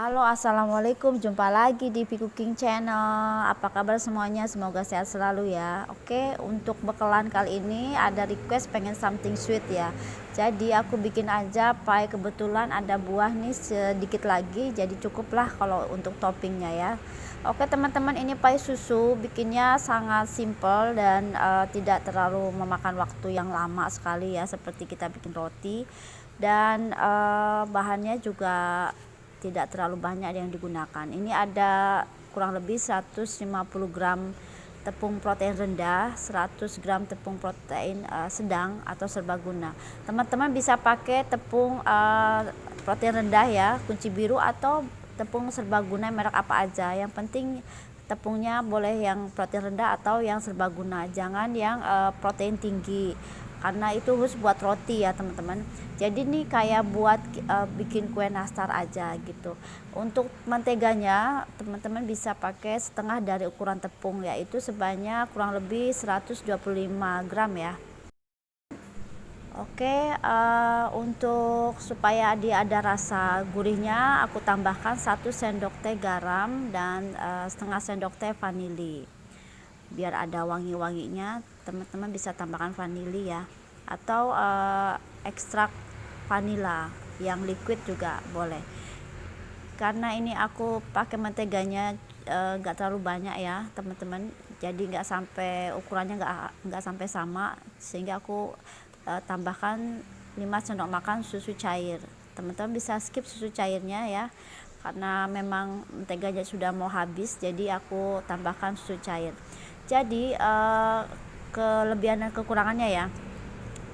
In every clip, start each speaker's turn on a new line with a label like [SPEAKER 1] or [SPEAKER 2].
[SPEAKER 1] Halo, assalamualaikum. Jumpa lagi di Pi Cooking Channel. Apa kabar semuanya? Semoga sehat selalu ya. Oke, untuk bekalan kali ini ada request pengen something sweet ya. Jadi aku bikin aja pie. Kebetulan ada buah nih sedikit lagi, jadi cukuplah kalau untuk toppingnya ya. Oke teman-teman, ini pie susu bikinnya sangat simple dan tidak terlalu memakan waktu yang lama sekali ya, seperti kita bikin roti. Dan bahannya juga tidak terlalu banyak yang digunakan. Ini ada kurang lebih 150 gram tepung protein rendah, 100 gram tepung protein sedang atau serbaguna. Teman-teman bisa pakai tepung protein rendah ya, kunci biru, atau tepung serbaguna merek apa aja. Yang penting tepungnya boleh yang protein rendah atau yang serbaguna, jangan yang protein tinggi, karena itu khusus buat roti ya teman-teman. Jadi nih kayak buat bikin kue nastar aja gitu. Untuk menteganya teman-teman bisa pakai setengah dari ukuran tepung, yaitu sebanyak kurang lebih 125 gram ya. Oke, untuk supaya dia ada rasa gurihnya, aku tambahkan 1 sendok teh garam dan setengah sendok teh vanili. Biar ada wangi-wanginya, teman-teman bisa tambahkan vanili ya, atau ekstrak vanila yang liquid juga boleh. Karena ini aku pakai menteganya nggak terlalu banyak ya teman-teman, jadi nggak sampai ukurannya nggak sampai sama, sehingga aku tambahkan 5 sendok makan susu cair. Teman-teman bisa skip susu cairnya ya, karena memang menteganya sudah mau habis, jadi aku tambahkan susu cair. Jadi kelebihan dan kekurangannya ya,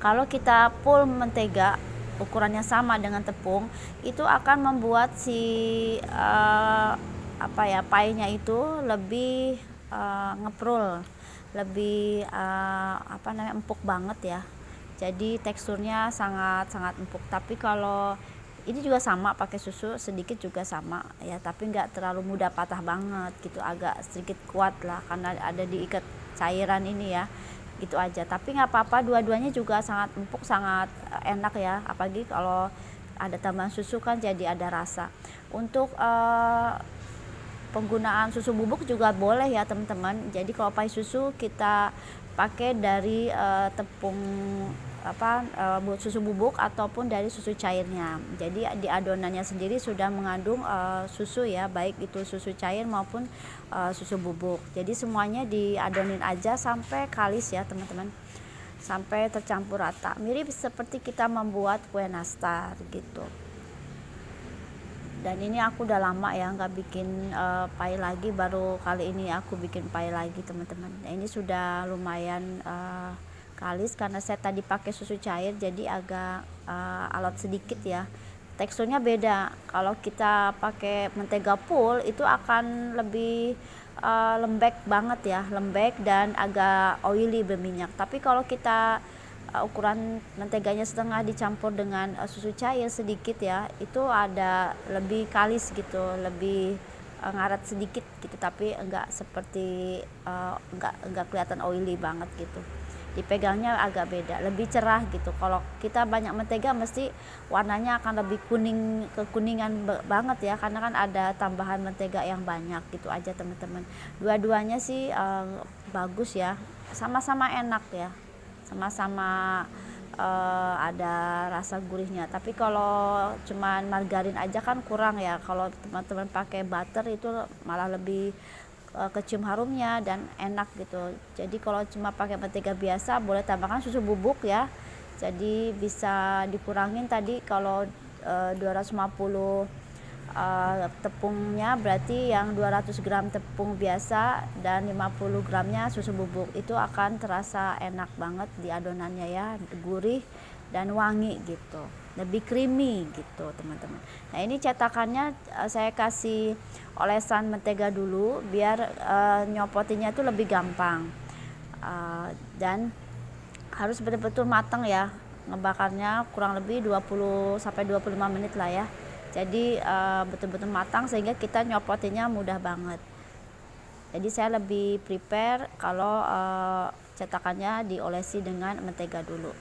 [SPEAKER 1] kalau kita full mentega ukurannya sama dengan tepung, itu akan membuat si pie-nya itu lebih ngeprul, lebih empuk banget ya. Jadi teksturnya sangat empuk. Tapi kalau ini juga sama, pakai susu sedikit juga sama ya, tapi nggak terlalu mudah patah banget gitu, agak sedikit kuat lah karena ada diikat cairan ini ya, gitu aja. Tapi nggak apa-apa, dua-duanya juga sangat empuk, sangat enak ya, apalagi kalau ada tambahan susu kan jadi ada rasa. Untuk penggunaan susu bubuk juga boleh ya teman-teman. Jadi kalau pie susu kita pakai dari tepung susu bubuk ataupun dari susu cairnya. Jadi di adonannya sendiri sudah mengandung susu ya, baik itu susu cair maupun susu bubuk. Jadi semuanya diadonin aja sampai kalis ya teman-teman, sampai tercampur rata, mirip seperti kita membuat kue nastar gitu. Dan ini aku udah lama ya nggak bikin pie lagi, baru kali ini aku bikin pie lagi teman-teman. Nah, ini sudah lumayan kalis karena saya tadi pakai susu cair, jadi agak alot sedikit ya. Teksturnya beda, kalau kita pakai mentega full itu akan lebih lembek banget ya, lembek dan agak oily, berminyak. Tapi kalau kita ukuran menteganya setengah dicampur dengan susu cair sedikit ya, itu ada lebih kalis gitu, lebih ngaret sedikit gitu, tapi enggak seperti enggak kelihatan oily banget gitu. Dipegangnya agak beda, lebih cerah gitu. Kalau kita banyak mentega mesti warnanya akan lebih kekuningan banget ya, karena kan ada tambahan mentega yang banyak gitu aja teman-teman. Dua-duanya sih bagus ya, sama-sama enak ya, sama-sama ada rasa gurihnya. Tapi kalau cuman margarin aja kan kurang ya, kalau teman-teman pakai butter itu malah lebih kecium harumnya dan enak gitu. Jadi kalau cuma pakai mentega biasa boleh tambahkan susu bubuk ya, jadi bisa dikurangin tadi. Kalau 250 tepungnya, berarti yang 200 gram tepung biasa dan 50 gramnya susu bubuk, itu akan terasa enak banget di adonannya ya, gurih dan wangi gitu, lebih creamy gitu teman-teman. Nah ini cetakannya saya kasih olesan mentega dulu biar nyopotinnya itu lebih gampang, dan harus betul-betul matang ya, ngebakarnya kurang lebih 20 sampai 25 menit lah ya. Jadi betul-betul matang sehingga kita nyopotinnya mudah banget. Jadi saya lebih prepare kalau cetakannya diolesi dengan mentega dulu.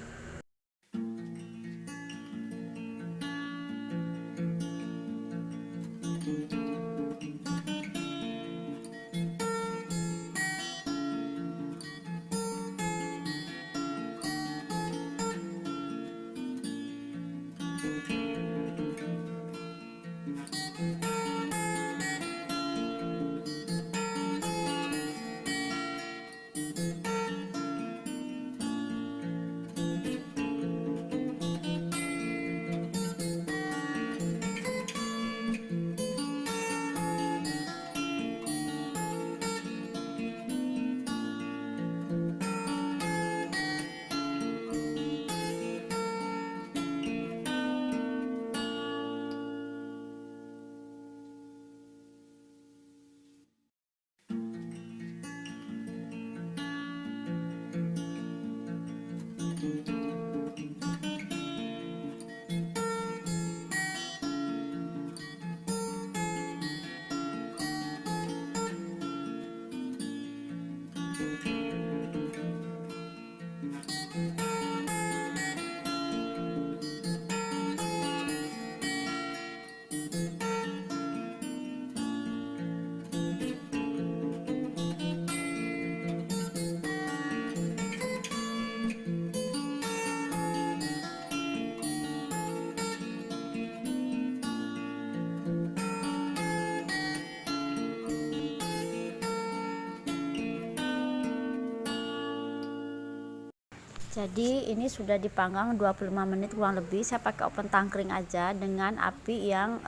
[SPEAKER 1] Jadi ini sudah dipanggang 25 menit kurang lebih. Saya pakai oven tangkring aja dengan api yang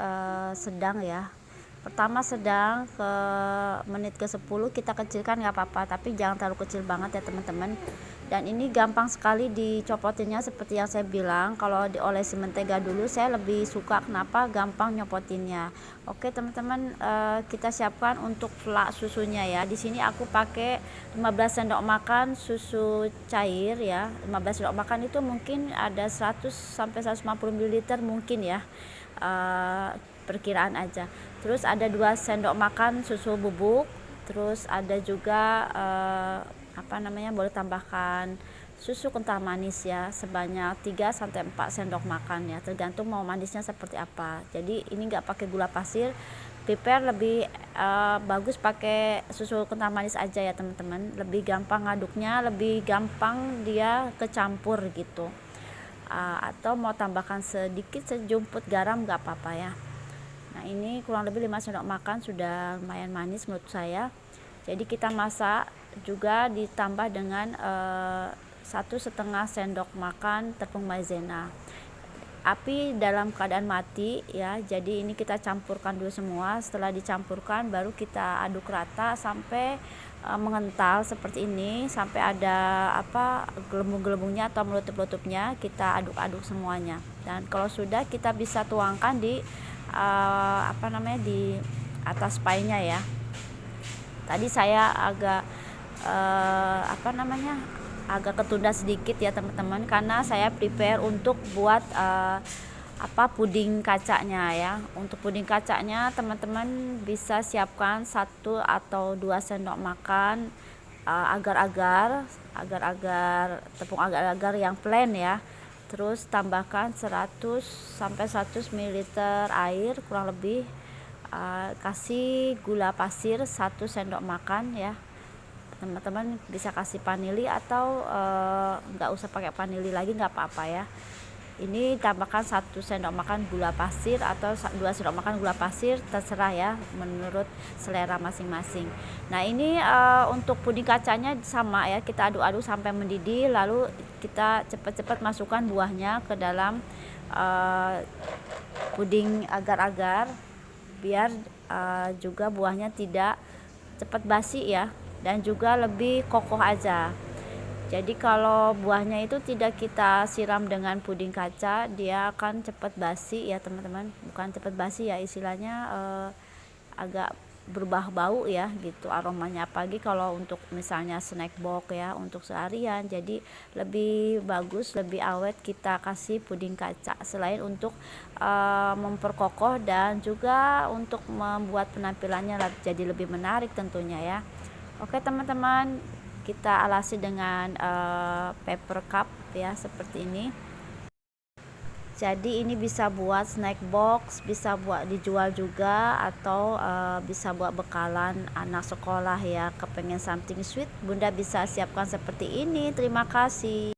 [SPEAKER 1] sedang ya. Pertama sedang, ke menit ke 10 kita kecilkan nggak apa-apa, tapi jangan terlalu kecil banget ya teman-teman. Dan ini gampang sekali dicopotinnya seperti yang saya bilang. Kalau diolesi mentega dulu saya lebih suka, kenapa? Gampang nyopotinnya. Oke teman-teman, kita siapkan untuk flak susunya ya. Di sini aku pakai 15 sendok makan susu cair ya. 15 sendok makan itu mungkin ada 100 sampai 150 ml mungkin ya. Perkiraan aja. Terus ada 2 sendok makan susu bubuk. Terus ada juga boleh tambahkan susu kental manis ya, sebanyak 3 sampai 4 sendok makan ya, tergantung mau manisnya seperti apa. Jadi ini enggak pakai gula pasir. Prepare lebih bagus pakai susu kental manis aja ya teman-teman, lebih gampang ngaduknya, lebih gampang dia kecampur gitu. Atau mau tambahkan sedikit sejumput garam nggak apa-apa ya. Nah ini kurang lebih 5 sendok makan, sudah lumayan manis menurut saya. Jadi kita masak juga ditambah dengan 1,5 sendok makan tepung maizena. Api dalam keadaan mati ya. Jadi ini kita campurkan dulu semua. Setelah dicampurkan baru kita aduk rata sampai mengental seperti ini, sampai ada gelembung-gelembungnya atau meletup-letupnya. Kita aduk-aduk semuanya. Dan kalau sudah, kita bisa tuangkan di di atas pie-nya ya. Tadi saya agak agak ketunda sedikit ya teman-teman, karena saya prepare untuk buat puding kacanya ya. Untuk puding kacanya teman-teman bisa siapkan 1 atau 2 sendok makan agar-agar tepung agar-agar yang plain ya. Terus tambahkan 100 sampai 100 ml air kurang lebih. Kasih gula pasir 1 sendok makan ya. Teman-teman bisa kasih vanili atau nggak usah pakai vanili lagi, nggak apa-apa ya. Ini tambahkan 1 sendok makan gula pasir atau 2 sendok makan gula pasir, terserah ya, menurut selera masing-masing. Nah ini untuk puding kacanya sama ya, kita aduk-aduk sampai mendidih, lalu kita cepat-cepat masukkan buahnya ke dalam puding agar-agar, biar juga buahnya tidak cepat basi ya, dan juga lebih kokoh aja. Jadi kalau buahnya itu tidak kita siram dengan puding kaca, dia akan cepat basi ya teman-teman. Bukan cepat basi ya, istilahnya agak berubah bau ya gitu aromanya. Apalagi kalau untuk misalnya snack box ya, untuk seharian. Jadi lebih bagus, lebih awet kita kasih puding kaca, selain untuk memperkokoh dan juga untuk membuat penampilannya jadi lebih menarik tentunya ya. Oke teman-teman, kita alasi dengan paper cup ya, seperti ini. Jadi ini bisa buat snack box, bisa buat dijual juga, atau bisa buat bekalan anak sekolah ya, kepengen something sweet, Bunda bisa siapkan seperti ini. Terima kasih.